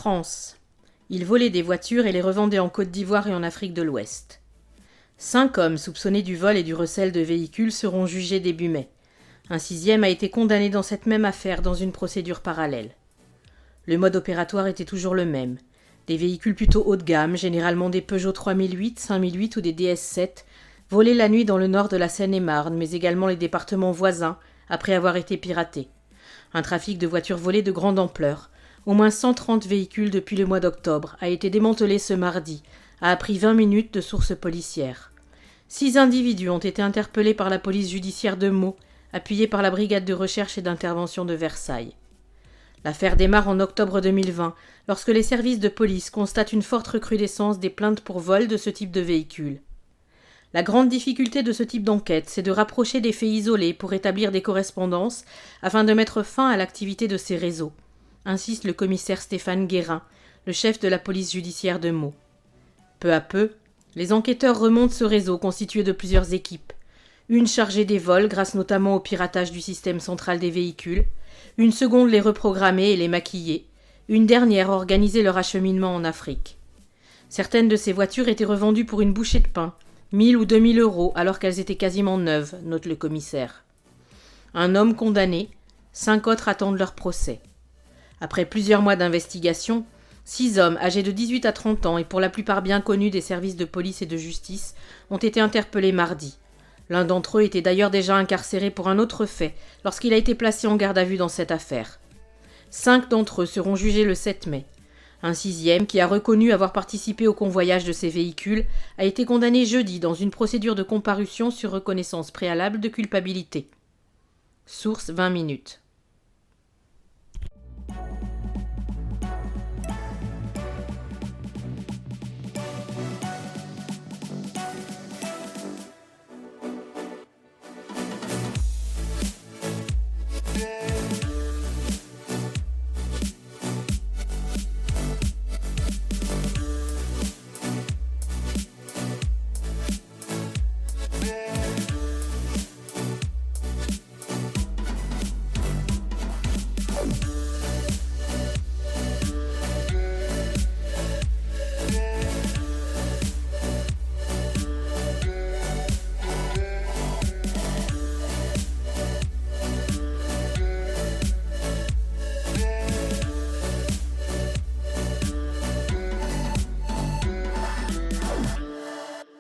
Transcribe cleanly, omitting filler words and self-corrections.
France. Ils volaient des voitures et les revendaient en Côte d'Ivoire et en Afrique de l'Ouest. 5 hommes soupçonnés du vol et du recel de véhicules seront jugés début mai. Un 6e a été condamné dans cette même affaire dans une procédure parallèle. Le mode opératoire était toujours le même. Des véhicules plutôt haut de gamme, généralement des Peugeot 3008, 5008 ou des DS7, volés la nuit dans le nord de la Seine-et-Marne, mais également les départements voisins, après avoir été piratés. Un trafic de voitures volées de grande ampleur, au moins 130 véhicules depuis le mois d'octobre, a été démantelé ce mardi, a appris 20 minutes de sources policières. 6 individus ont été interpellés par la police judiciaire de Meaux, appuyée par la brigade de recherche et d'intervention de Versailles. L'affaire démarre en octobre 2020, lorsque les services de police constatent une forte recrudescence des plaintes pour vol de ce type de véhicule. La grande difficulté de ce type d'enquête, c'est de rapprocher des faits isolés pour établir des correspondances afin de mettre fin à l'activité de ces réseaux, insiste le commissaire Stéphane Guérin, le chef de la police judiciaire de Meaux. Peu à peu, les enquêteurs remontent ce réseau constitué de plusieurs équipes. Une chargée des vols grâce notamment au piratage du système central des véhicules, une seconde les reprogrammer et les maquiller, une dernière organiser leur acheminement en Afrique. Certaines de ces voitures étaient revendues pour une bouchée de pain, 1000 ou 2000 euros alors qu'elles étaient quasiment neuves, note le commissaire. Un homme condamné, 5 autres attendent leur procès. Après plusieurs mois d'investigation, 6 hommes âgés de 18 à 30 ans et pour la plupart bien connus des services de police et de justice ont été interpellés mardi. L'un d'entre eux était d'ailleurs déjà incarcéré pour un autre fait lorsqu'il a été placé en garde à vue dans cette affaire. 5 d'entre eux seront jugés le 7 mai. Un 6e, qui a reconnu avoir participé au convoyage de ces véhicules, a été condamné jeudi dans une procédure de comparution sur reconnaissance préalable de culpabilité. Source 20 minutes.